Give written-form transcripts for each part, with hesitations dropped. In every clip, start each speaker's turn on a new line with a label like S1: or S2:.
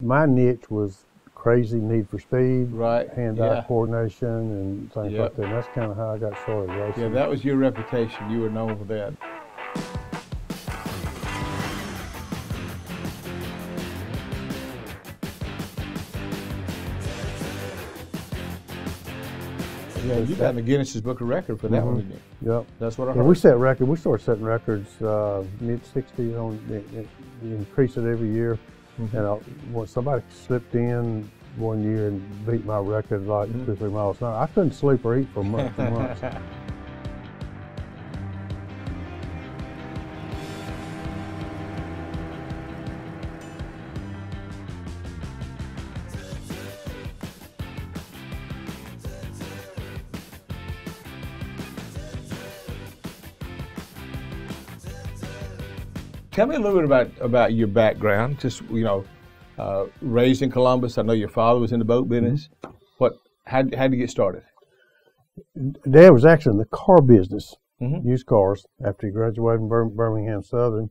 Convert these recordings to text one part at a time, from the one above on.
S1: my niche was crazy need for speed,
S2: Right.
S1: hand-eye coordination, and things
S2: Yep.
S1: like that. And that's kind of how I got started racing.
S2: Yeah, that was your reputation. You were known for that. Yeah, you got in the Guinness Book of Record for that one, didn't you?
S1: Yep.
S2: That's what I
S1: Yeah,
S2: heard.
S1: we set record. We started setting records mid-60s. We increase it every year. And when somebody slipped in one year and beat my record like 2 or 3 miles an hour, I couldn't sleep or eat for months and months.
S2: Tell me a little bit about your background. Just raised in Columbus. I know your father was in the boat business. How did you get started?
S1: Dad was actually in the car business, used cars, after he graduated from Birmingham Southern,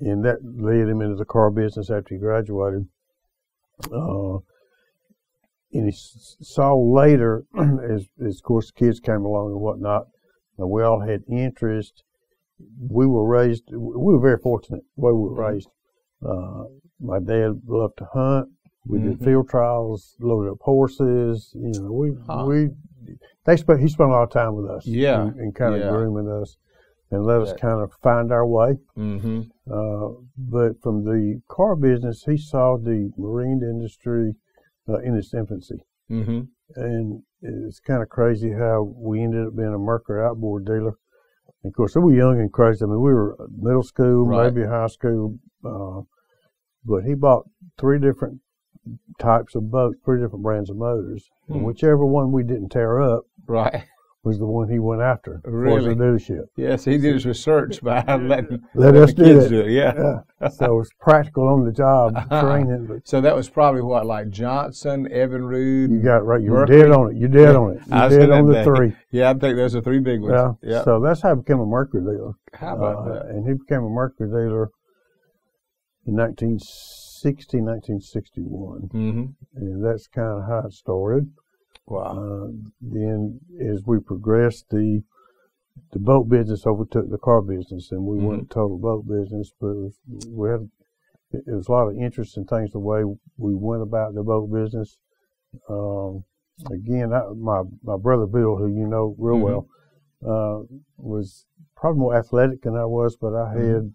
S1: and that led him into the car business after he graduated. And he saw later, as of course kids came along and whatnot, we all had interest. We were very fortunate the way we were raised. My dad loved to hunt. We did field trials, loaded up horses. You know, he spent a lot of time with us.
S2: Yeah.
S1: And kind of grooming us and let us kind of find our way. But from the car business, he saw the marine industry in its infancy. And it's kind of crazy how we ended up being a Mercury outboard dealer. And of course, we were young and crazy. I mean, we were middle school, maybe high school. But he bought 3 different types of boats, 3 different brands of motors. And whichever one we didn't tear up was the one he went after for the dealership.
S2: Yes, he did his research by letting
S1: us
S2: the kids do it. Yeah.
S1: So it's practical on the job training. But
S2: so that was probably what, like Johnson, Evinrude?
S1: You got it right. You're dead on it. You're dead on it. You're dead on the 3.
S2: Yeah, I think those are 3 big ones.
S1: Yeah. So that's how I became a Mercury dealer.
S2: How about that?
S1: And he became a Mercury dealer in 1960, 1961. And that's kind of how it started.
S2: Wow.
S1: Then as we progressed, the boat business overtook the car business, and we went total boat business. But it was a lot of interesting things the way we went about the boat business. Again, my brother Bill, who you know real well, was probably more athletic than I was, but I had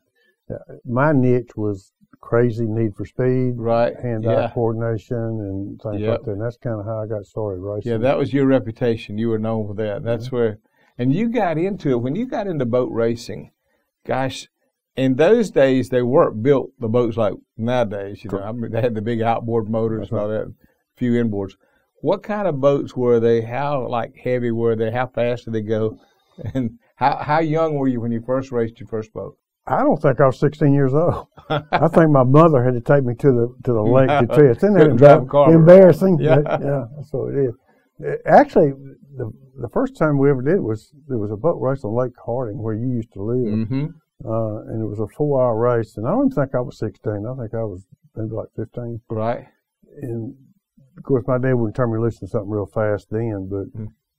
S1: my niche was crazy need for speed, hand-eye coordination, and things like that. And that's kind of how I got started racing.
S2: Yeah, that was your reputation. You were known for that. That's where, and you got into it when you got into boat racing. Gosh, in those days they weren't built the boats like nowadays. You know, I mean, they had the big outboard motors and all that, a few inboards. What kind of boats were they? How heavy were they? How fast did they go? And how young were you when you first raced your first boat?
S1: I don't think I was 16 years old. I think my mother had to take me to the lake to test. Isn't that embarrassing?
S2: Yeah.
S1: That's what it is. Actually, the first time we ever did there was a boat race on Lake Harding where you used to live, and it was a 4-hour race. And I don't think I was 16. I think I was maybe like 15.
S2: Right.
S1: And of course, my dad wouldn't turn me loose in something real fast then, but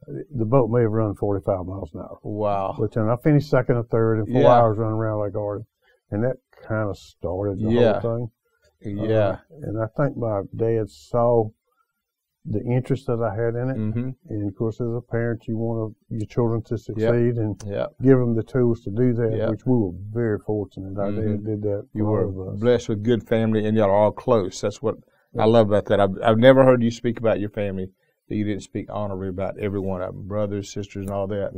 S1: the boat may have run 45 miles an hour.
S2: Wow.
S1: But then I finished second or third in 4 hours running around Lake Harding. And that kind of started the whole thing.
S2: Yeah.
S1: And I think my dad saw the interest that I had in it. And of course, as a parent, you want your children to succeed and give them the tools to do that, which we were very fortunate. Our dad did that.
S2: You were blessed with good family, and y'all are all close. That's what I love about that. I've never heard you speak about your family that you didn't speak honorably about every one of them, brothers, sisters, and all that.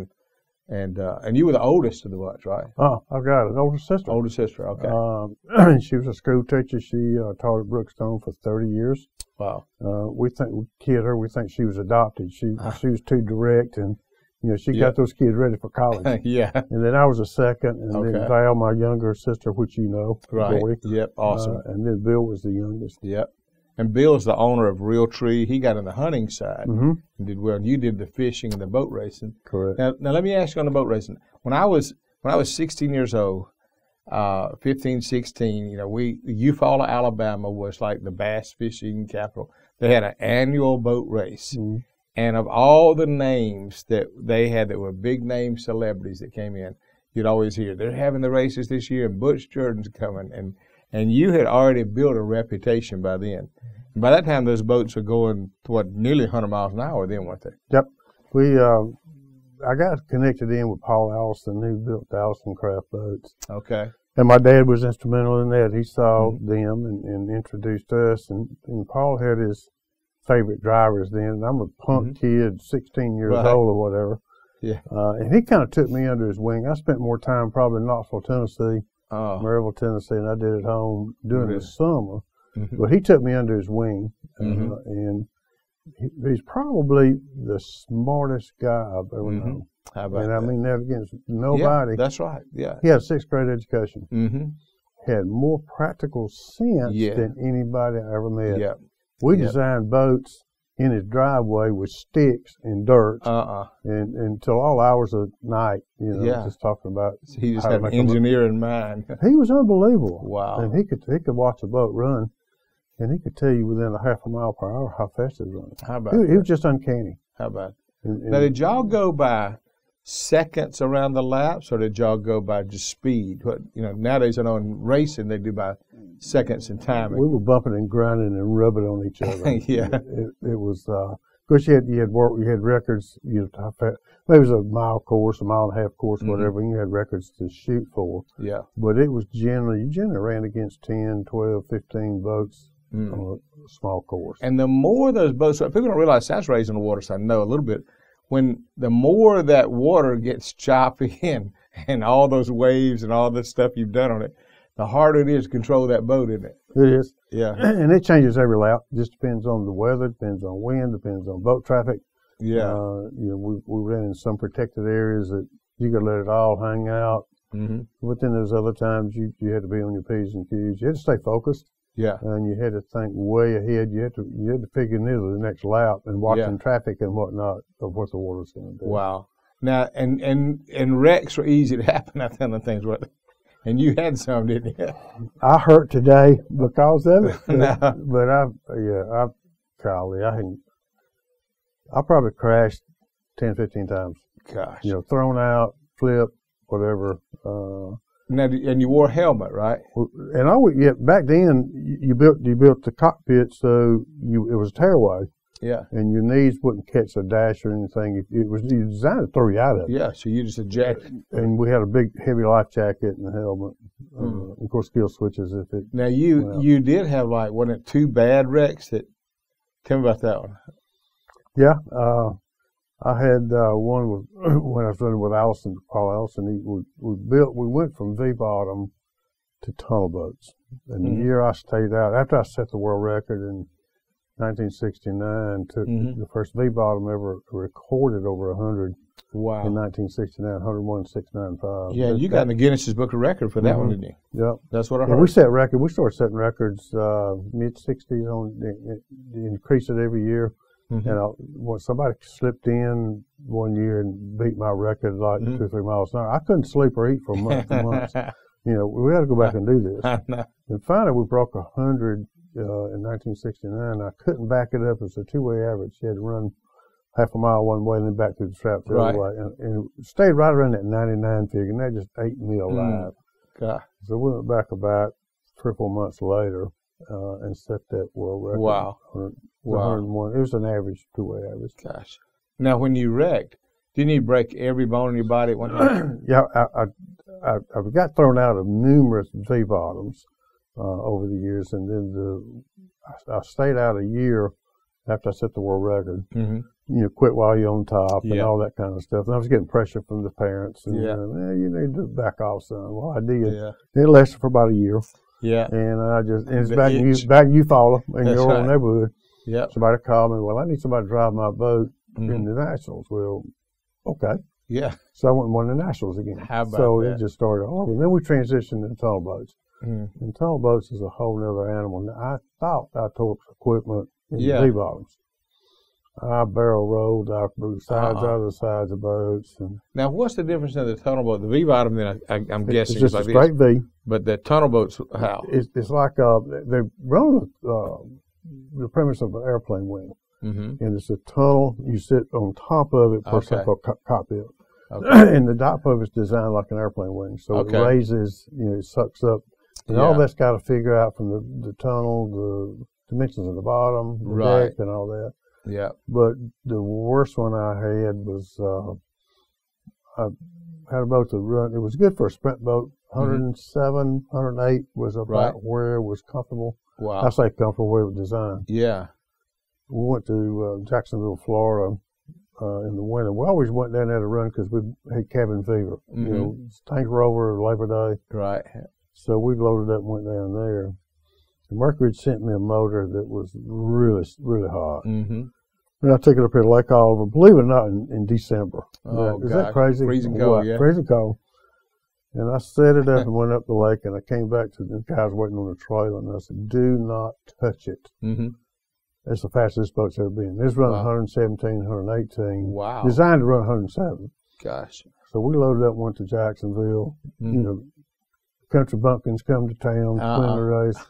S2: And you were the oldest of the bunch, right?
S1: Oh, I've got an older sister.
S2: Older sister, okay.
S1: She was a school teacher. She taught at Brookstone for 30 years.
S2: Wow.
S1: We kid her. We think she was adopted. She was too direct, and she got those kids ready for college. And then I was a second, and then Val, my younger sister, which you know, Gordy.
S2: Yep, awesome.
S1: And then Bill was the youngest.
S2: Yep. And Bill is the owner of Realtree. He got in the hunting side and did well. You did the fishing and the boat racing.
S1: Correct.
S2: Now let me ask you on the boat racing. When I was 16 years old, 15, 16, Eufaula, Alabama was like the bass fishing capital. They had an annual boat race. Mm-hmm. And of all the names that they had that were big name celebrities that came in, you'd always hear, they're having the races this year and Butch Jordan's coming. And you had already built a reputation by then. And by that time, those boats were going to nearly 100 miles an hour then, weren't they?
S1: Yep. I got connected in with Paul Allison, who built the Allison Craft boats.
S2: Okay.
S1: And my dad was instrumental in that. He saw them and introduced us. And Paul had his favorite drivers then. And I'm a punk kid, 16 years old or whatever. Yeah. And he kind of took me under his wing. I spent more time probably in Knoxville, Tennessee, Maryville, Tennessee, and I did at home during the summer. Mm-hmm. But he took me under his wing. And he's probably the smartest guy I've ever known.
S2: How about
S1: and
S2: that?
S1: I mean that against nobody.
S2: Yeah, that's right. Yeah.
S1: He had a 6th grade education. Had more practical sense than anybody I ever met.
S2: Yeah.
S1: We designed boats in his driveway with sticks and dirt, and until all hours of night, just talking about.
S2: So he just had an engineer in mind.
S1: He was unbelievable.
S2: Wow.
S1: And he could watch a boat run, and he could tell you within a half a mile per hour how fast it was running.
S2: How about
S1: he was just uncanny.
S2: How about now, did y'all go by seconds around the laps, or did y'all go by just speed? Nowadays I know in racing they do by seconds and timing.
S1: We were bumping and grinding and rubbing on each other.
S2: Yeah,
S1: it was. Of course, you had records. How fast. Maybe it was a mile course, a mile and a half course, whatever. And you had records to shoot for.
S2: Yeah,
S1: but it was you generally ran against 10, 12, 15 boats on a small course.
S2: And the more those boats, people don't realize that's raising the water. So I know a little bit. When the more that water gets choppy and all those waves and all this stuff you've done on it, the harder it is to control that boat, isn't it?
S1: It is.
S2: Yeah.
S1: And it changes every lap. It just depends on the weather, depends on wind, depends on boat traffic.
S2: Yeah.
S1: We ran in some protected areas that you could let it all hang out. Mm-hmm. But then there's other times you had to be on your P's and Q's. You had to stay focused.
S2: Yeah.
S1: And you had to think way ahead. You had to figure nearly the next lap and watching traffic and whatnot of what the water's going to do.
S2: Wow. Now, and wrecks were easy to happen out there on the things, weren't they? And you had some, didn't you?
S1: I hurt today because of it.
S2: No.
S1: But I probably crashed 10, 15 times.
S2: Gosh.
S1: Thrown out, flipped, whatever.
S2: Now, and you wore a helmet, right?
S1: And back then you built the cockpit so it was a tearaway. Yeah. And your knees wouldn't catch a dash or anything. You designed to throw you out of it.
S2: Yeah. So you just ejected.
S1: And we had a big heavy life jacket and a helmet. Of course, kill switches if it.
S2: Now you did have wasn't it 2 bad wrecks that? Tell me about that one.
S1: Yeah. I had one when I was running with Paul Allison. We went from V-bottom to tunnel boats. And the year I stayed out, after I set the world record in 1969, took the first V-bottom ever recorded over 100. Wow. In 1969, 101,695.
S2: Yeah, you got in the Guinness Book of Record for that one, didn't you?
S1: Yep.
S2: That's what I heard.
S1: We set record. We started setting records mid-60s increase it every year. When somebody slipped in one year and beat my record 2 or 3 miles an hour, I couldn't sleep or eat for months and months. We had to go back and do this. And finally, we broke 100 in 1969. I couldn't back it up as a 2-way average. You had to run half a mile one way and then back through the trap the other way. And it stayed right around that 99 figure, and that just ate me alive. God. So we went back about 3 or 4 months later and set that world record.
S2: Wow.
S1: 101. It was an average 2-way average.
S2: Gosh. Now, when you wrecked, didn't you break every bone in your body at one time?
S1: Yeah, I got thrown out of numerous V-bottoms over the years, and then I stayed out a year after I set the world record. Quit while you're on top and all that kind of stuff. And I was getting pressure from the parents. And, you need to back off, son. Well, I did. Yeah. It lasted for about a year. Yeah. And it's back in Eufaula in your old neighborhood. Yep. Somebody called me, well, I need somebody to drive my boat in the Nationals. Well, okay. Yeah. So I went and won the Nationals again.
S2: How about
S1: that? It just started all over. Then we transitioned into tunnel boats. And tunnel boats is a whole other animal. Now, I thought I tore up equipment in the V-bottoms. I barrel rolled. I blew sides out of the sides of boats. And
S2: now, what's the difference in the tunnel boat? The V bottom, then I'm guessing
S1: it's just
S2: like
S1: a straight V.
S2: But the tunnel boats, how?
S1: It's like they run the premise of an airplane wing, and it's a tunnel. You sit on top of it, for something called cockpit, and the top of it's designed like an airplane wing, so it raises, it sucks up, and all that's got to figure out from the tunnel, the dimensions of the bottom, the deck, and all that.
S2: Yeah.
S1: But the worst one I had was I had a boat that run. It was good for a sprint boat. 107, 108 was about where it was comfortable.
S2: Wow.
S1: I say comfortable where it was designed.
S2: Yeah.
S1: We went to Jacksonville, Florida in the winter. We always went down there to run because we had cabin fever. Tank were over Labor Day.
S2: Right.
S1: So we loaded up and went down there. And Mercury sent me a motor that was really, really hot. And I took it up here to Lake Oliver, believe it or not, in December. Is that crazy?
S2: Freezing cold, yeah.
S1: Freezing cold. And I set it up and went up the lake, and I came back to the guys waiting on the trailer, and I said, do not touch it. That's the fastest this boat's ever been. It's running 117, 118.
S2: Wow.
S1: Designed to run 107.
S2: Gosh.
S1: So we loaded up and went to Jacksonville. Country bumpkins come to town, win the race.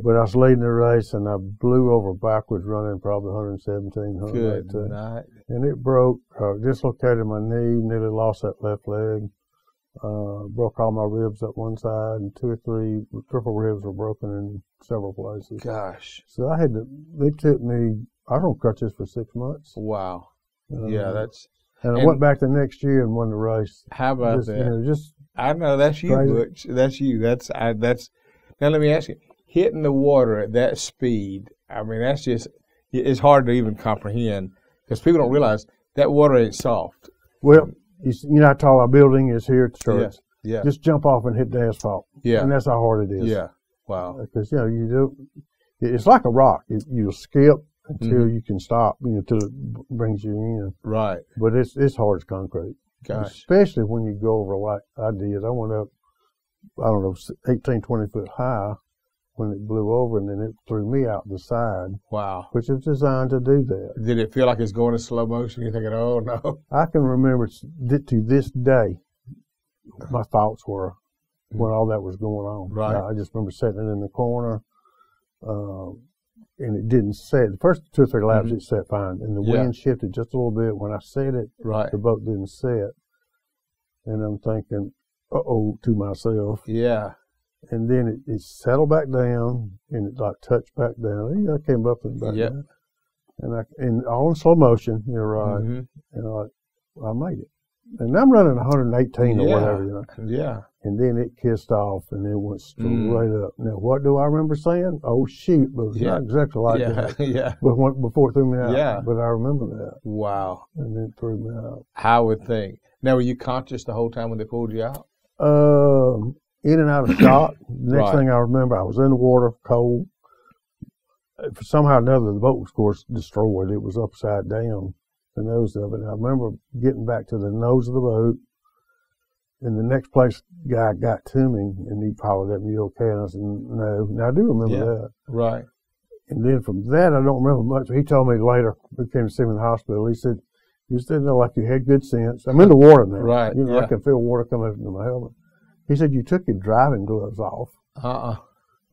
S1: But I was leading the race, and I blew over backwards, running probably 117, 118.
S2: Good night.
S1: And it broke, dislocated my knee, nearly lost that left leg. Broke all my ribs up one side, and 2 or 3 triple ribs were broken in several places.
S2: Gosh.
S1: So they took me, I was on crutches for 6 months.
S2: Wow. And
S1: I went back the next year and won the race.
S2: How about that? I know that's you,
S1: crazy.
S2: Butch. That's you. That's. Now let me ask you: hitting the water at that speed. I mean, that's just—it's hard to even comprehend because people don't realize that water ain't soft.
S1: Well, you know how tall our building is here at the church.
S2: Yeah.
S1: Just jump off and hit the asphalt.
S2: Yeah.
S1: And that's how hard it is.
S2: Yeah. Wow.
S1: Because it's like a rock. You'll skip until you can stop. Until it brings you in.
S2: Right.
S1: But it's hard as concrete.
S2: Gosh.
S1: Especially when you go over like I did. I went up, 18, 20 foot high when it blew over, and then it threw me out the side.
S2: Wow.
S1: Which is designed to do that.
S2: Did it feel like it's going in slow motion? You're thinking, oh, no.
S1: I can remember to this day my thoughts were when all that was going on.
S2: Right.
S1: I just remember sitting in the corner, and it didn't set. The first 2 or 3 laps it set fine, and the wind shifted just a little bit. When I set it, the boat didn't set, and I'm thinking, uh-oh, to myself.
S2: Yeah.
S1: And then it settled back down, and it like touched back down. I came up and back down, and all in slow motion. You're right, and I made it. And I'm running 118 or whatever,
S2: Yeah.
S1: And then it kissed off, and it went straight up. Now, what do I remember saying? Oh, shoot, but it was not exactly like that. But before it threw me out.
S2: Yeah.
S1: But I remember that.
S2: Wow.
S1: And then it threw me out.
S2: I would think. Now, were you conscious the whole time when they pulled you out?
S1: In and out of shock. Next thing I remember, I was in the water, cold. Somehow or another, the boat was, of course, destroyed. It was upside down, the nose of it. I remember getting back to the nose of the boat, and the next place guy got to me, and he hollered at me, "You okay?" And I said, "No." Now, I do remember that.
S2: Right.
S1: And then from that, I don't remember much. He told me later, he came to see me in the hospital, he said, "You said like you had good sense." I'm in the water now.
S2: Right.
S1: I can feel water coming into my helmet. He said, "You took your driving gloves off." Now,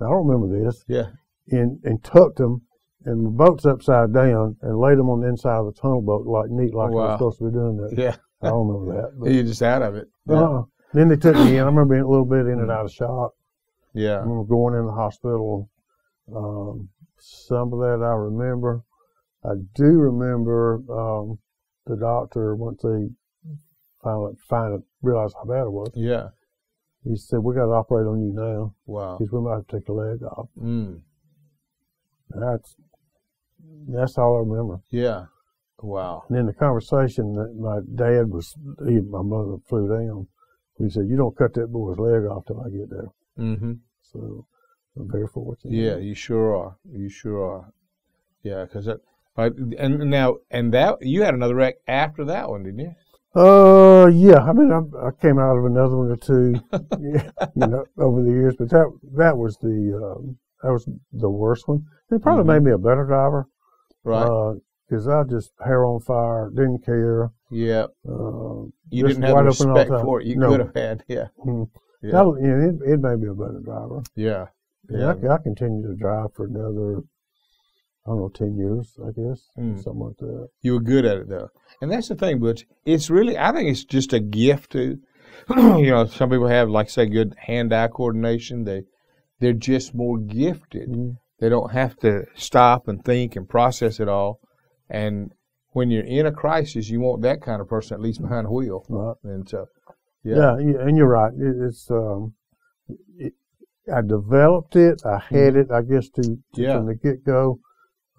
S1: I don't remember this.
S2: Yeah.
S1: And tucked them, and the boat's upside down, and laid them on the inside of the tunnel boat like I was supposed to be doing that.
S2: Yeah.
S1: I don't remember that.
S2: You're just out of it. Yeah.
S1: Then they took me in. I remember being a little bit in and out of shock.
S2: Yeah.
S1: I remember going in the hospital. Some of that I remember. I do remember the doctor, once they finally realized how bad it was.
S2: Yeah.
S1: He said, "We got to operate on you now."
S2: Wow.
S1: Because we might have to take a leg off. That's all I remember.
S2: Yeah. Wow.
S1: And then the conversation that my dad my mother flew down. He said, "You don't cut that boy's leg off till I get there." So I'm very fortunate.
S2: Yeah, you sure are. You sure are. Yeah, because that you had another wreck after that one, didn't you?
S1: Yeah. I mean, I came out of another one or two, over the years, but that was the worst one. It probably made me a better driver.
S2: Right.
S1: because I just hair on fire, didn't care.
S2: Yeah. You didn't have the respect for it. You could have had, yeah.
S1: Yeah. It made me a better driver.
S2: Yeah.
S1: Yeah. I continued to drive for another, I don't know, 10 years, I guess, something like that.
S2: You were good at it, though. And that's the thing, Butch. It's really, I think it's just a gift to, you know, some people have, like, say, good hand-eye coordination. They're just more gifted. They don't have to stop and think and process it all. And when you're in a crisis, you want that kind of person at least behind the wheel.
S1: Right.
S2: And so,
S1: yeah, and you're right. I developed it. I had it, I guess, from the get-go.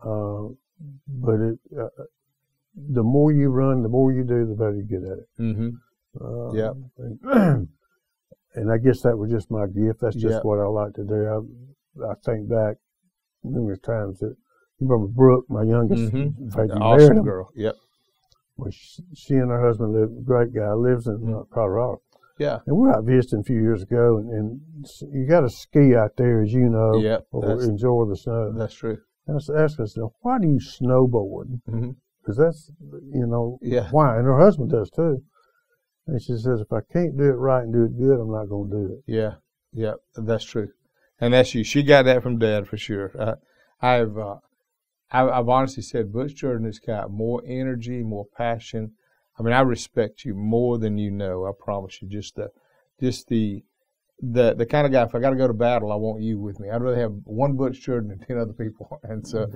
S1: But the more you run, the more you do, the better you get at it. And I guess that was just my gift. That's just what I like to do. I think back numerous times that you remember Brooke, my youngest,
S2: awesome girl. Yep.
S1: Well, she and her husband great guy, lives in Colorado.
S2: Yeah.
S1: And we were out visiting a few years ago, and you got to ski out there, as you know, or enjoy the snow.
S2: That's true.
S1: And I was asking myself, why do you snowboard? Because that's, why. And her husband does too. And she says, if I can't do it right and do it good, I'm not going to do it.
S2: Yeah. Yeah, that's true. And that's you. She got that from Dad for sure. I've honestly said Butch Jordan has got more energy, more passion. I mean, I respect you more than you know. I promise you. Just the kind of guy. If I got to go to battle, I want you with me. I'd rather have one Butch Jordan than 10 other people. And so,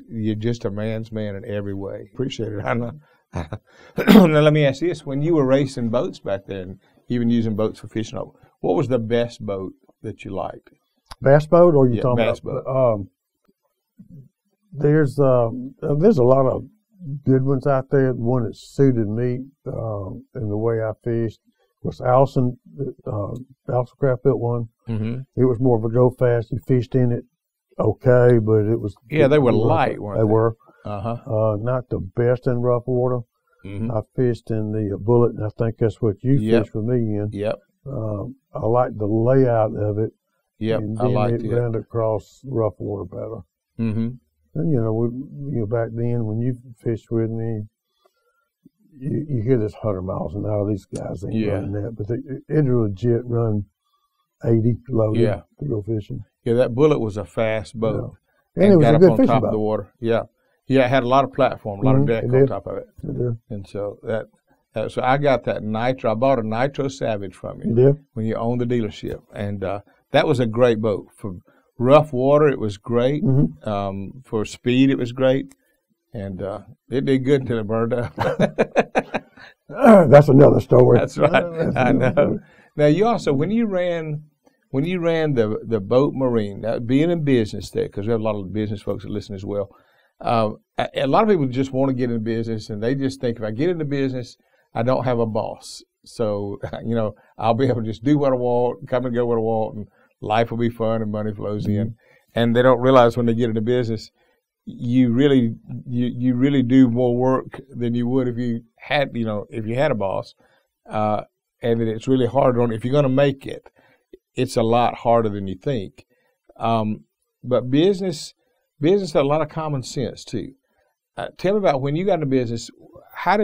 S2: you're just a man's man in every way. Appreciate it. I know. Now let me ask you this: when you were racing boats back there, and even using boats for fishing, what was the best boat that you liked?
S1: Bass boat, or you talking
S2: bass
S1: about?
S2: Boat.
S1: There's a lot of good ones out there. The one that suited me and the way I fished was Allison. Allison Craft built one. It was more of a go fast. You fished in it okay, but it was
S2: they were light, weren't they?
S1: They were. Not the best in rough water. I fished in the Bullet, and I think that's what you fished with me in.
S2: Yep.
S1: I liked the layout of it.
S2: Yep,
S1: and
S2: I liked it.
S1: Ran across rough water better. And back then when you fished with me, you hear this 100 miles an hour. These guys ain't running that, but they legit run 80 loaded to go fishing.
S2: Yeah, that Bullet was a fast boat.
S1: And it was a good fishing boat.
S2: Top of the water. Yeah, it had a lot of platform, a lot of deck on top of it.
S1: It did.
S2: And so so I got that Nitro. I bought a Nitro Savage from you.
S1: You did?
S2: When you owned the dealership, and that was a great boat. For rough water, it was great. For speed, it was great. And it did good until it burned up.
S1: That's another story.
S2: That's right. I know. Now, you also, when you ran the boat marine, being in business there, because we have a lot of business folks that listen as well, a lot of people just want to get in business, and they just think, if I get into business, I don't have a boss. So, I'll be able to just do what I want, come and go what I want, and life will be fun and money flows in. And they don't realize when they get into business, you really do more work than you would if you had a boss. And that it's really hard if you're going to make it, it's a lot harder than you think. But business has a lot of common sense too. Tell me about when you got into business. How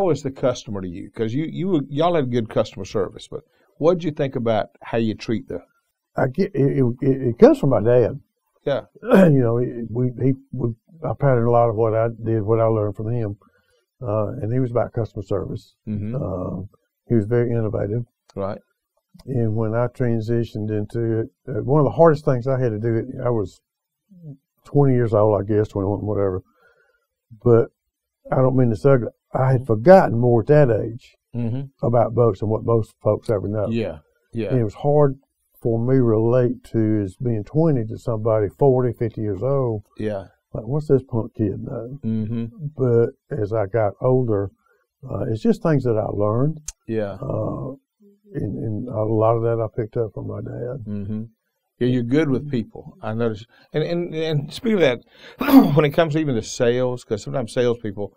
S2: was the customer to you? Because y'all had good customer service, but what did you think about how you treat the?
S1: It comes from my dad.
S2: Yeah.
S1: I patterned a lot of what I did, what I learned from him, and he was about customer service. He was very innovative.
S2: Right.
S1: And when I transitioned into it, one of the hardest things I had to do, I was 20 years old, I guess, 21, whatever. But I don't mean this ugly. I had forgotten more at that age about boats than what most folks ever know.
S2: Yeah, yeah.
S1: And it was hard for me to relate to as being 20 to somebody 40, 50 years old.
S2: Yeah.
S1: Like, what's this punk kid know? But as I got older, it's just things that I learned.
S2: Yeah.
S1: And a lot of that I picked up from my dad.
S2: Yeah, you're good with people. I noticed. And speaking of that, when it comes even to sales, because sometimes salespeople,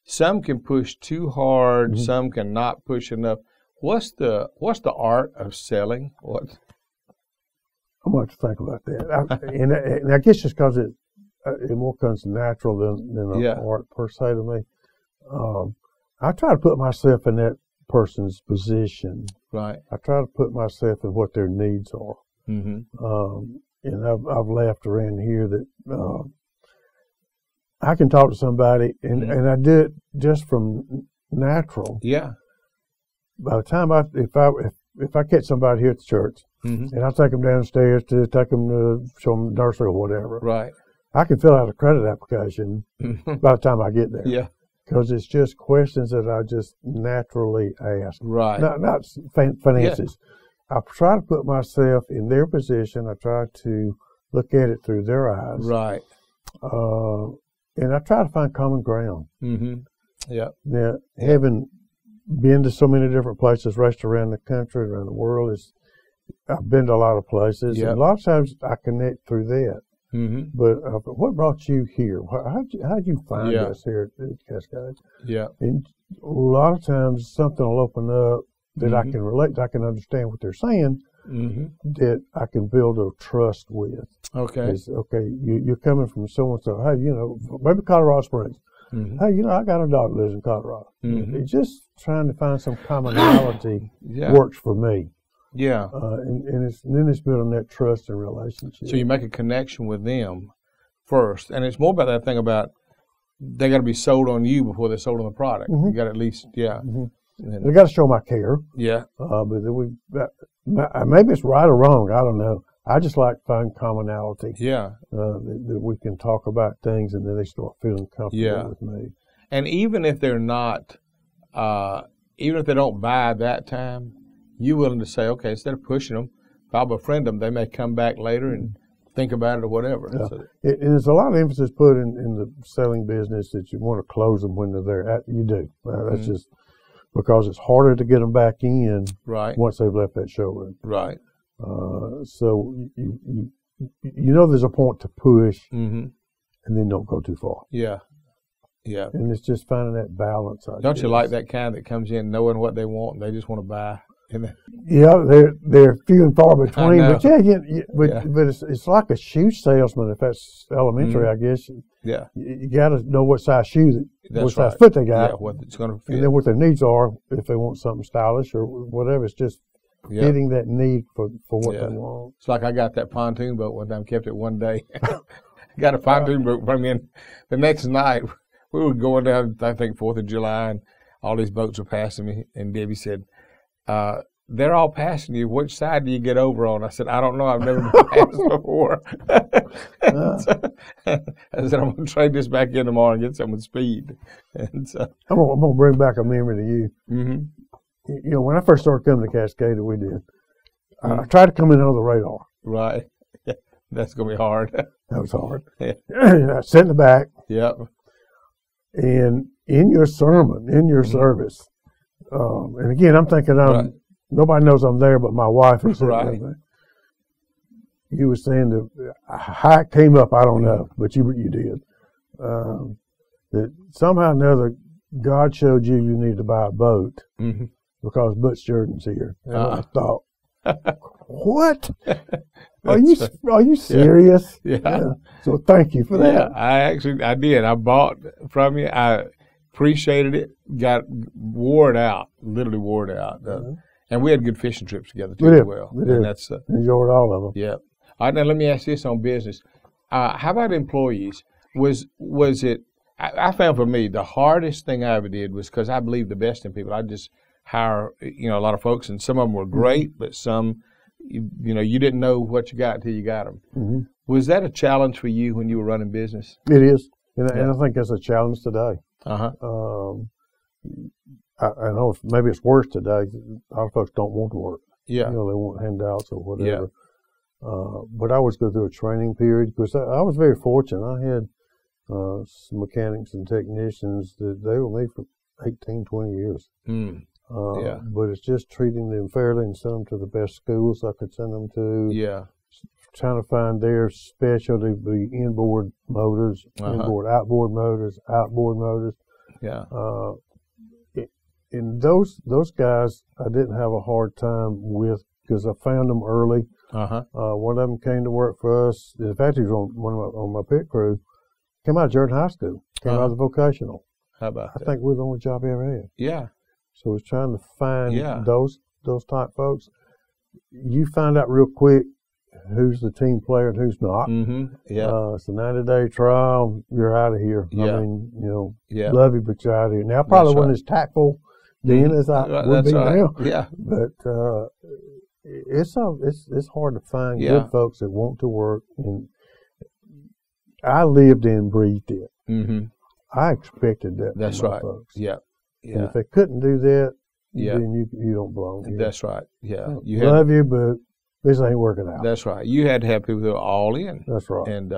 S2: some can push too hard, some can not push enough. What's the art of selling?
S1: I'm going to think about that. And I guess just because it more comes natural than an art per se to me. I try to put myself in that person's position.
S2: Right.
S1: I try to put myself in what their needs are. And I've laughed around here that I can talk to somebody, and I do it just from natural.
S2: Yeah.
S1: By the time if I catch somebody here at the church, and I take them downstairs to take them to show them the nursery or whatever,
S2: right,
S1: I can fill out a credit application by the time I get there.
S2: Yeah.
S1: Because it's just questions that I just naturally ask.
S2: Right.
S1: Not finances. Yeah. I try to put myself in their position. I try to look at it through their eyes.
S2: Right.
S1: And I try to find common ground.
S2: Yeah.
S1: Now, having been to so many different places, raced around the country, around the world, I've been to a lot of places.
S2: Yep.
S1: And a lot of times I connect through that. But what brought you here? How'd you find us here at Cascade?
S2: Yeah.
S1: And a lot of times something will open up that I can relate to, I can understand what they're saying, that I can build a trust with.
S2: Okay.
S1: Okay, you're coming from so-and-so. Hey, maybe Colorado Springs. Hey, I got a daughter that lives in Colorado. It's just trying to find some commonality works for me.
S2: Yeah.
S1: And then it's building that trust and relationship.
S2: So you make a connection with them first. And it's more about that thing about they got to be sold on you before they're sold on the product. You got to at least,
S1: They got to show my care.
S2: Yeah.
S1: But maybe it's right or wrong. I don't know. I just like to find commonality.
S2: Yeah.
S1: That we can talk about things and then they start feeling comfortable with me.
S2: And even if they're not, even if they don't buy at that time, you're willing to say, okay, instead of pushing them, if I'll befriend them, they may come back later and think about it or whatever.
S1: Yeah.
S2: So,
S1: and there's a lot of emphasis put in the selling business that you want to close them when they're there. You do. That's just because it's harder to get them back in once they've left that showroom.
S2: Right.
S1: So there's a point to push and then don't go too far.
S2: Yeah. Yeah.
S1: And it's just finding that balance.
S2: Don't you like that kind that comes in knowing what they want and they just want to buy?
S1: Yeah, they're few and far between. But but it's like a shoe salesman. If that's elementary, I guess.
S2: Yeah.
S1: You got to know what size shoe, what size
S2: right.
S1: foot they got.
S2: Yeah, what it's going to fit.
S1: And then what their needs are, if they want something stylish or whatever. It's just getting that need for what they want.
S2: It's like I got that pontoon boat one time, kept it one day. Got a pontoon boat from in. The next night, we were going down, I think, 4th of July, and all these boats were passing me. And Debbie said, they're all passing you. Which side do you get over on? I said, I don't know. I've never been passed before. I said, I'm going to trade this back in tomorrow and get some with speed. And so,
S1: I'm going to bring back a memory to you. When I first started coming to Cascade, we did. I tried to come in under the radar.
S2: Right. That's going to be hard.
S1: That was hard. I sat in the back.
S2: Yep.
S1: And in your sermon, in your service, and again, I'm thinking nobody knows I'm there but my wife is
S2: right.
S1: You were saying that how it came up, I don't know, but you did. That somehow or another, God showed you need to buy a boat because Butch Jordan's here. And I thought, what? Are you serious?
S2: Yeah.
S1: So thank you for that.
S2: Yeah, I did. I bought from you. I appreciated it. Wore it out. Literally wore it out. And we had good fishing trips together too as well.
S1: We did.
S2: And that's
S1: enjoyed all of them.
S2: Yeah. All right, now let me ask this on business. How about employees? Was it? I found for me the hardest thing I ever did was because I believe the best in people. I just hire a lot of folks, and some of them were great, but some. You didn't know what you got until you got them. Was that a challenge for you when you were running business?
S1: It is, and I think that's a challenge today.
S2: I
S1: know maybe it's worse today. A lot of folks don't want to work.
S2: Yeah.
S1: They want handouts or whatever. Yeah. But I always go through a training period because I was very fortunate. I had some mechanics and technicians that they were with me for 18, 20 years. But it's just treating them fairly and send them to the best schools I could send them to. Yeah. Trying to find their specialty, be inboard motors, outboard motors. Yeah. And those guys I didn't have a hard time with because I found them early. One of them came to work for us. In fact, he was on my pit crew. came out of Jordan High School, came out of the vocational.
S2: How about that?
S1: I think we're the only job he ever had.
S2: Yeah.
S1: So it's trying to find those type folks. You find out real quick who's the team player and who's not.
S2: Yeah.
S1: It's a 90-day trial. You're out of here.
S2: Yeah.
S1: I mean, love you, but you're out of here. Now, probably wasn't as tactful then as I would be now.
S2: Yeah.
S1: But it's hard to find good folks that want to work. And I lived and breathed it. I expected that.
S2: That's
S1: from my
S2: right.
S1: Folks.
S2: Yeah.
S1: And if they couldn't do that, then you don't belong here.
S2: That's right. Yeah.
S1: Love you, but this ain't working out.
S2: That's right. You had to have people that were all in.
S1: That's right.
S2: And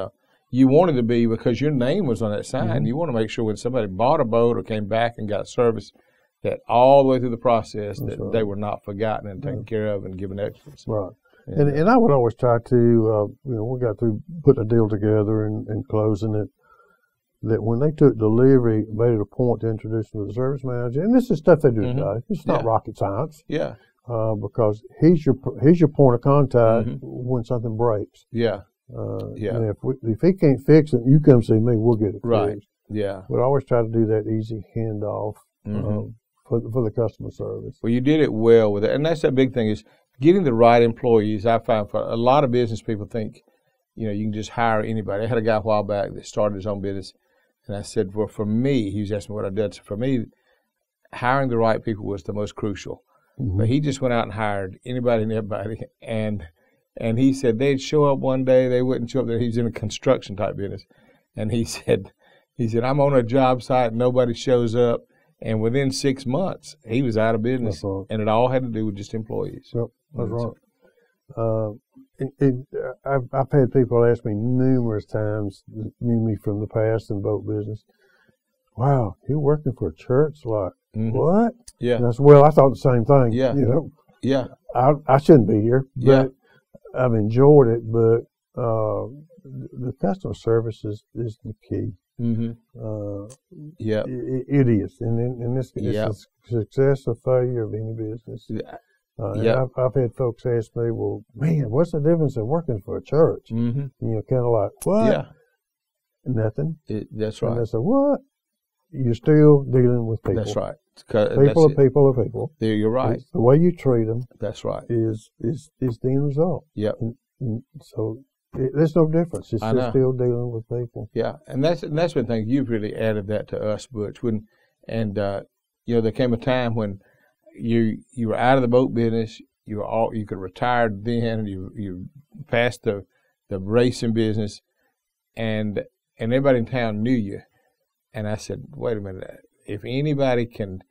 S2: you wanted to be, because your name was on that sign, you want to make sure when somebody bought a boat or came back and got service, that all the way through the process that they were not forgotten and taken care of and given excellence.
S1: Right. And I would always try to, we got through putting a deal together and closing it, that when they took delivery, made it a point to introduce them to the service manager. And this is stuff they do today. It's not rocket science.
S2: Yeah.
S1: Because he's your point of contact when something breaks.
S2: Yeah.
S1: And if he can't fix it, you come see me. We'll get it fixed.
S2: Right. Yeah.
S1: But I always try to do that easy handoff for the customer service.
S2: Well, you did it well with it, and that's that big thing is getting the right employees. I find for a lot of business people think, you can just hire anybody. I had a guy a while back that started his own business, and I said, well, for me, he was asking me what I did. So for me, hiring the right people was the most crucial. But he just went out and hired anybody and everybody, and he said they'd show up one day, they wouldn't show up there. He was in a construction type business, and he said I'm on a job site, nobody shows up, and within 6 months he was out of business, and it all had to do with just employees.
S1: Yep, that's right. I've had people ask me numerous times that knew me from the past in boat business, wow, you're working for a church? Like, what?
S2: Yeah.
S1: And I said, well, I thought the same thing.
S2: Yeah. Yeah.
S1: I shouldn't be here, but I've enjoyed it. But the customer service is the key. It is, and this is the success or failure of any business. I've had folks ask me, well, man, what's the difference in working for a church? Kind of like, what?
S2: Yeah.
S1: Nothing.
S2: That's right.
S1: And I said, what? You're still dealing with people.
S2: That's right.
S1: People are people.
S2: You're right.
S1: It's the way you treat them.
S2: That's right.
S1: Is the end result.
S2: Yep.
S1: And so there's no difference. It's just still dealing with people.
S2: Yeah, and that's one thing you've really added that to us, Butch. There came a time when you were out of the boat business. You could retire then. You passed the racing business, and everybody in town knew you. And I said, wait a minute, if anybody can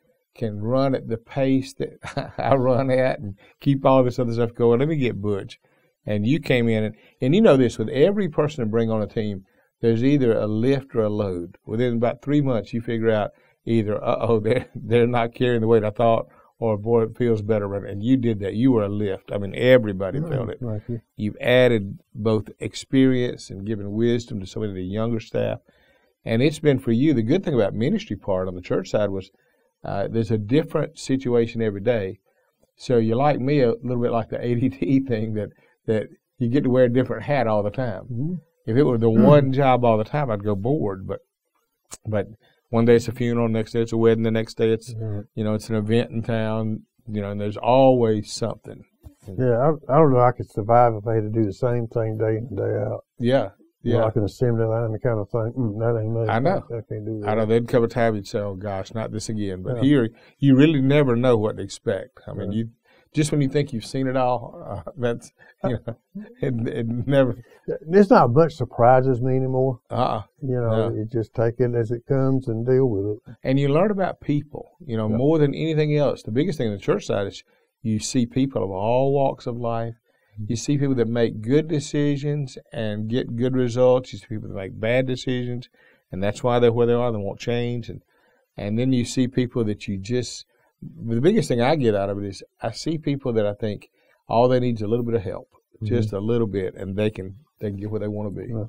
S2: run at the pace that I run at and keep all this other stuff going, let me get Butch. And you came in, and you know this, with every person to bring on a team, there's either a lift or a load. Within about 3 months, you figure out either, they're not carrying the weight I thought, or boy, it feels better. And you did that. You were a lift. I mean, everybody felt it.
S1: Thank you.
S2: You've added both experience and given wisdom to some of the younger staff. And it's been for you, the good thing about ministry part on the church side was there's a different situation every day. So you're like me, a little bit like the ADT thing, that you get to wear a different hat all the time. If it were the one job all the time, I'd go bored. But one day it's a funeral, next day it's a wedding, the next day it's it's an event in town, and there's always something.
S1: Yeah, I don't know I could survive if I had to do the same thing day in and day out.
S2: Yeah. Yeah,
S1: like an assembly line, the kind of thing. That ain't me.
S2: I know.
S1: I can't do that.
S2: I know. There'd come a time you'd say, "Oh gosh, not this again." But here, you really never know what to expect. I mean, you just when you think you've seen it all, that's it never.
S1: There's not much surprises me anymore.
S2: No.
S1: You just take it as it comes and deal with it.
S2: And you learn about people. More than anything else. The biggest thing on the church side is you see people of all walks of life. You see people that make good decisions and get good results. You see people that make bad decisions, and that's why they're where they are. They won't change. And then you see people that you just – the biggest thing I get out of it is I see people that I think all they need is a little bit of help, just a little bit, and they can get where they want to be. Yeah.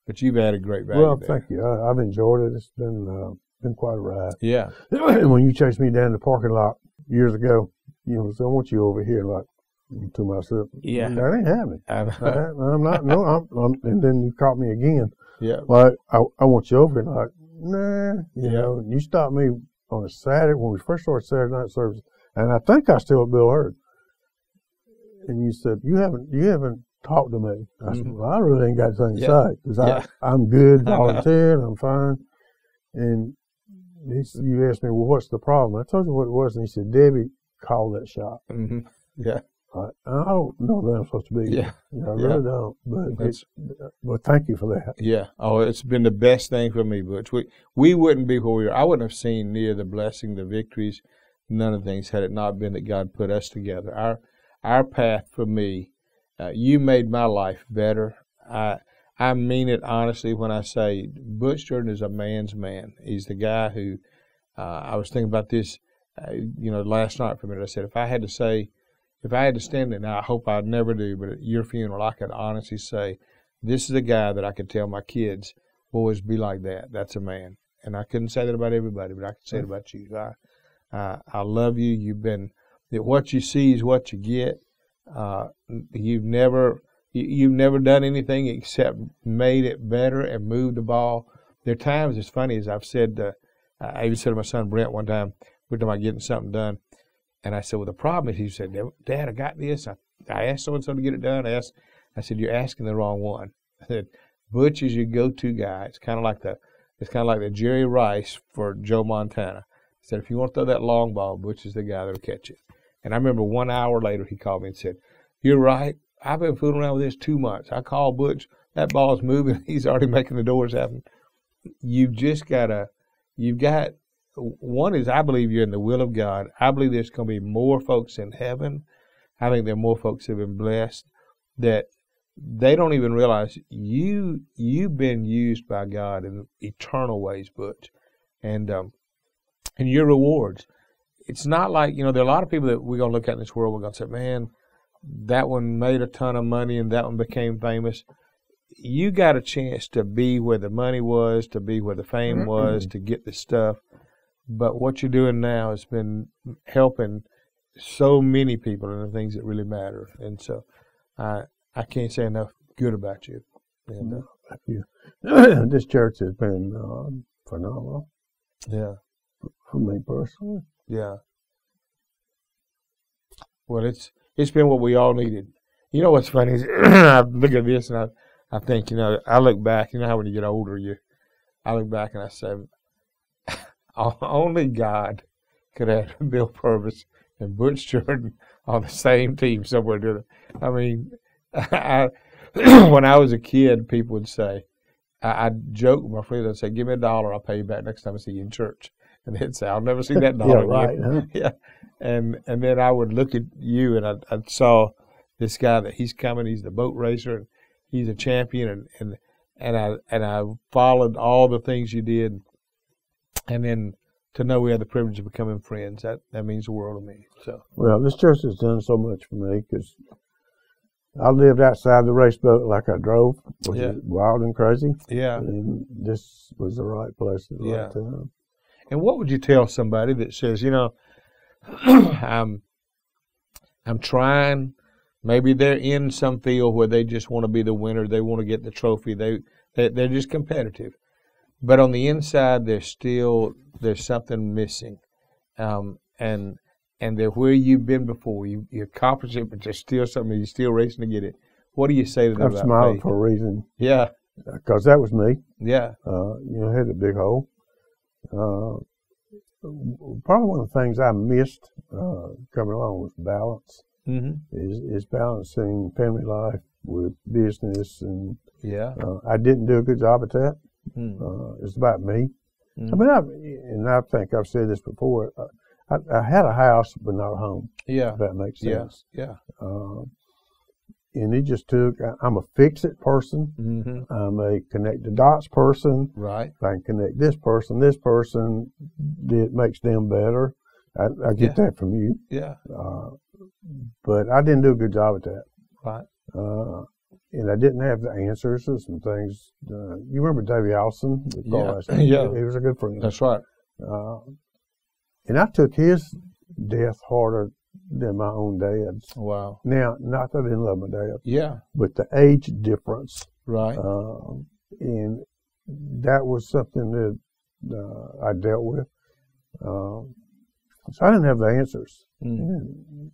S2: But you've added great value.
S1: Well, thank you. I've enjoyed it. It's been quite a ride.
S2: Yeah.
S1: When you chased me down the parking lot years ago, so I want you over here, like, to myself,
S2: yeah,
S1: that ain't happening. I'm not. No, and then you caught me again.
S2: Yeah.
S1: Well, I want you over here. Like, nah, you know, you stopped me on a Saturday when we first started Saturday night service, and I think I still at Bill Hurd. And you said, you haven't talked to me. I said, well, I really ain't got anything to say, because I'm good volunteering, I'm fine. And you asked me, well, what's the problem? I told you what it was, and he said, Debbie called that shop.
S2: Yeah.
S1: I don't know that I'm supposed to be.
S2: Yeah.
S1: I really don't. But thank you for that.
S2: Yeah. Oh, it's been the best thing for me, Butch. We wouldn't be where we are. I wouldn't have seen near the blessing, the victories, none of the things had it not been that God put us together. Our path for me, you made my life better. I mean it honestly when I say Butch Jordan is a man's man. He's the guy who, I was thinking about this, last night for a minute. I said, if I had to stand there, now I hope I never do, but at your funeral, I could honestly say, this is a guy that I could tell my kids, boys, be like that. That's a man. And I couldn't say that about everybody, but I could say it about you. I love you. You've been, what you see is what you get. You've never done anything except made it better and moved the ball. There are times, it's funny, as I've said, I even said to my son Brent one time, we were talking about getting something done. And I said, well, the problem is, he said, Dad, I got this. I asked so-and-so to get it done. I said, you're asking the wrong one. I said, Butch is your go-to guy. It's kind of like the Jerry Rice for Joe Montana. I said, if you want to throw that long ball, Butch is the guy that'll catch it. And I remember 1 hour later, he called me and said, you're right. I've been fooling around with this 2 months. I called Butch. That ball's moving. He's already making the doors happen. One is, I believe you're in the will of God. I believe there's going to be more folks in heaven. I think there are more folks who have been blessed that they don't even realize you've been used by God in eternal ways, Butch, and your rewards. It's not like, there are a lot of people that we're going to look at in this world, we're going to say, man, that one made a ton of money and that one became famous. You got a chance to be where the money was, to be where the fame was, to get this stuff. But what you're doing now has been helping so many people in the things that really matter. And so I can't say enough good about you. And,
S1: thank you. This church has been phenomenal.
S2: Yeah.
S1: For me personally.
S2: Yeah. Well, it's been what we all needed. You know what's funny is I look at this and I think, I look back, how when you get older, I look back and I say, only God could have Bill Purvis and Butch Jordan on the same team somewhere doing it. I mean, when I was a kid, people would say, I'd joke with my friends, I'd say, give me $1, I'll pay you back next time I see you in church. And they'd say, I'll never see that dollar
S1: again.
S2: Right, huh? Yeah. And then I would look at you and I saw this guy that he's coming, he's the boat racer, and he's a champion, and I followed all the things you did. And then to know we had the privilege of becoming friends, that means the world to me. So,
S1: well, this church has done so much for me because I lived outside the race boat like I drove, which is wild and crazy.
S2: Yeah.
S1: And this was the right place at the right time.
S2: And what would you tell somebody that says, I'm trying, maybe they're in some field where they just want to be the winner, they want to get the trophy, they're just competitive. But on the inside, there's something missing, and they're where you've been before. You accomplished it, but there's still something. You're still racing to get it. What do you say to them about faith?
S1: I'm smiling for a reason.
S2: Yeah,
S1: because that was me.
S2: Yeah,
S1: I had a big hole. Probably one of the things I missed coming along was balance. Mm-hmm. Is balancing family life with business, and I didn't do a good job at that. It's about me. I mean, I think I've said this before. I had a house, but not a home. Yeah, if that makes sense. Yeah. And it just took. I'm a fix-it person. Mm-hmm. I'm a connect the dots person. Right. If I can connect this person, it makes them better. I get that from you. Yeah. But I didn't do a good job at that. Right. And I didn't have the answers to some things. You remember Davey Allison? Yeah. He was a good friend.
S2: That's right.
S1: And I took his death harder than my own dad's. Wow. Now, not that I didn't love my dad. Yeah. But the age difference. Right. And that was something that I dealt with. So I didn't have the answers. Mm.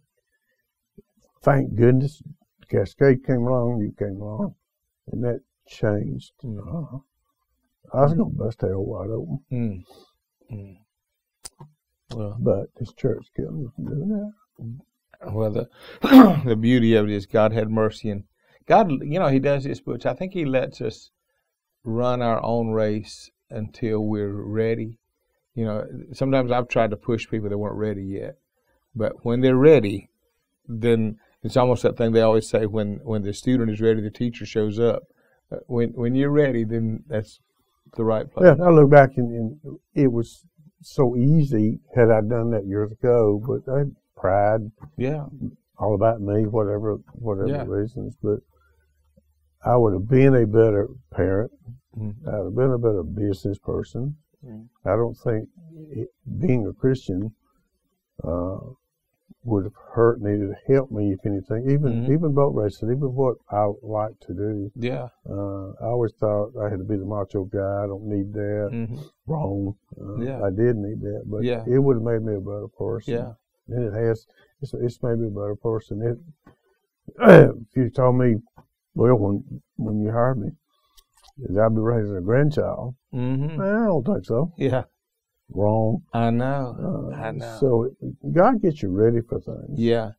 S1: Thank goodness Cascade came along, you came along, and that changed. I was going to bust hell wide open. Mm. Mm. Well, but this church kept me from doing that.
S2: Well, the beauty of it is God had mercy, and God, He does this, Butch. I think He lets us run our own race until we're ready. Sometimes I've tried to push people that weren't ready yet, but when they're ready, then it's almost that thing they always say: when the student is ready, the teacher shows up. When you're ready, then that's the right place.
S1: Yeah, I look back and it was so easy had I done that years ago, but I had pride.
S2: Yeah.
S1: All about me, whatever reasons, but I would have been a better parent. Mm-hmm. I would have been a better business person. Mm-hmm. I don't think being a Christian would have hurt me, to help me, if anything. Even boat racing, even what I like to do.
S2: Yeah.
S1: I always thought I had to be the macho guy. I don't need that. Mm-hmm. Wrong. I did need that, but it would have made me a better person.
S2: Yeah.
S1: And it has. It's made me a better person. If you told me, well, when you hired me, that I'd be raising a grandchild, I don't think so.
S2: Yeah.
S1: Wrong.
S2: I know.
S1: So God gets you ready for things.
S2: Yeah.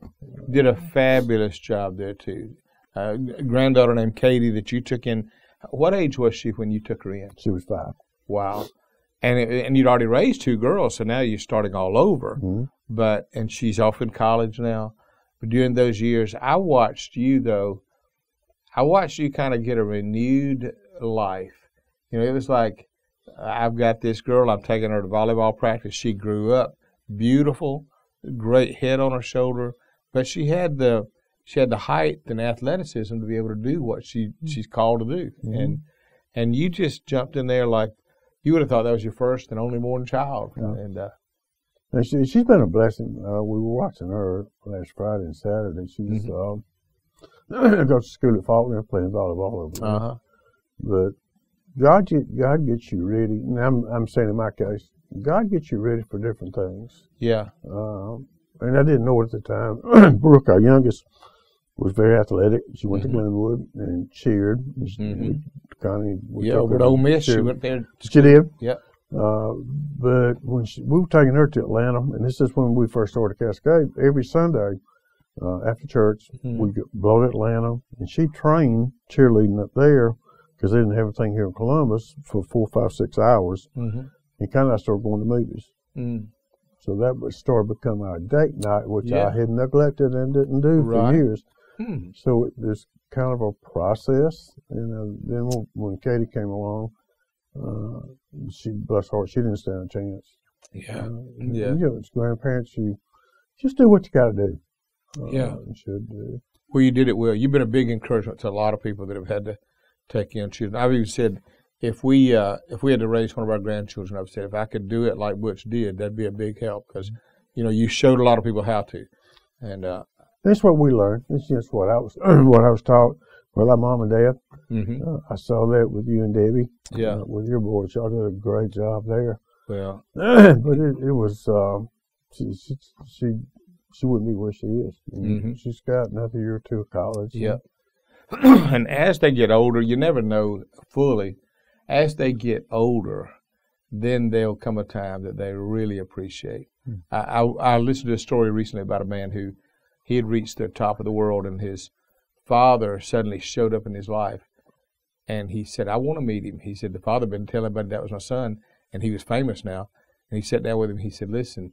S2: Did a fabulous job there, too. A granddaughter named Katie that you took in. What age was she when you took her in?
S1: She was 5.
S2: Wow. And you'd already raised 2 girls, so now you're starting all over. Mm-hmm. And she's off in college now. But during those years, I watched you kind of get a renewed life. It was like, I've got this girl, I'm taking her to volleyball practice. She grew up beautiful, great head on her shoulder, but she had the height and athleticism to be able to do what she's called to do. Mm-hmm. And you just jumped in there like you would have thought that was your first and only born child. Yeah.
S1: And she's been a blessing. We were watching her last Friday and Saturday. She's goes to school at Faulkner playing volleyball over there. But God gets you ready. And I'm saying in my case, God gets you ready for different things.
S2: Yeah.
S1: And I didn't know it at the time. Brooke, our youngest, was very athletic. She went to Glenwood and cheered.
S2: Over at Ole Miss, she went there.
S1: She did.
S2: Yeah.
S1: But when we were taking her to Atlanta, and this is when we first started Cascade, every Sunday after church, we'd blow to Atlanta, and she trained cheerleading up there because they didn't have anything here in Columbus for 4, 5, 6 hours. Mm-hmm. And kind of started going to movies. Mm. So that started becoming our date night, which I had neglected and didn't do for years. Mm. So there's kind of a process. And then when Katie came along, she, bless her heart, she didn't stand a chance.
S2: Yeah.
S1: As grandparents, you just do what you got to do. You should do.
S2: Well, you did it well. You've been a big encouragement to a lot of people that have had to take in children. I've even said, if we had to raise one of our grandchildren, I've said, if I could do it like Butch did, that'd be a big help because, you showed a lot of people how to. And
S1: that's what we learned. It's just what I was taught. Well, our mom and dad. Mm-hmm. I saw that with you and Debbie.
S2: Yeah.
S1: With your boys, y'all did a great job there.
S2: Well,
S1: but it was she wouldn't be where she is. Mm-hmm. She's got another year or 2 of college.
S2: Yeah. And as they get older, you never know fully. As they get older, then there'll come a time that they really appreciate. Mm-hmm. I listened to a story recently about a man who he had reached the top of the world, and his father suddenly showed up in his life, and he said, I want to meet him. He said, the father had been telling everybody that was my son, and he was famous now. And he sat down with him. He said, listen,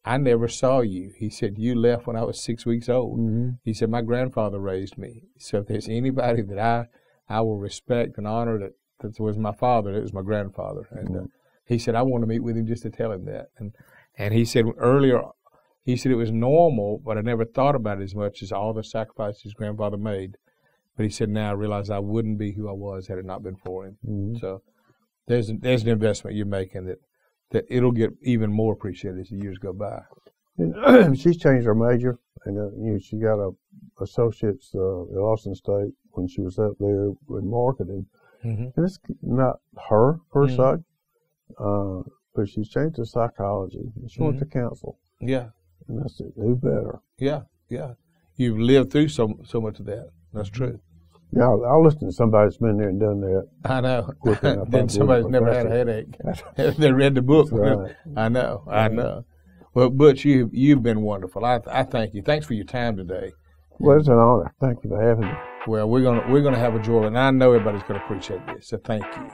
S2: I never saw you. He said, you left when I was 6 weeks old. Mm-hmm. He said, my grandfather raised me. So if there's anybody that I will respect and honor that was my father, it was my grandfather. And he said, I want to meet with him just to tell him that. And he said earlier, he said it was normal, but I never thought about it as much as all the sacrifices his grandfather made. But he said, now I realize I wouldn't be who I was had it not been for him. Mm-hmm. So there's an investment you're making that it'll get even more appreciated as the years go by.
S1: And she's changed her major, and she got a associate's at Austin State when she was up there in marketing. And it's not her per se, but she's changed her psychology. She went to counsel.
S2: Yeah.
S1: And I said, do better.
S2: Yeah, yeah. You've lived through so much of that. That's true.
S1: Yeah, I'll listen to somebody that's been there and done that.
S2: I know. Then somebody's never had a headache. They read the book.
S1: Right.
S2: I know. Well, Butch, you've been wonderful. I thank you. Thanks for your time today.
S1: Well, it's an honor. Thank you for having me.
S2: Well, we're gonna have a joy, and I know everybody's gonna appreciate this. So thank you.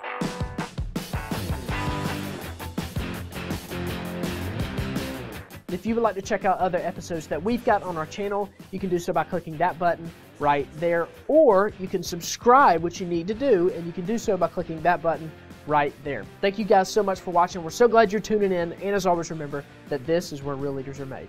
S3: If you would like to check out other episodes that we've got on our channel, you can do so by clicking that button right there, or you can subscribe, which you need to do, and you can do so by clicking that button right there. Thank you guys so much for watching. We're so glad you're tuning in, and as always, remember that this is where real leaders are made.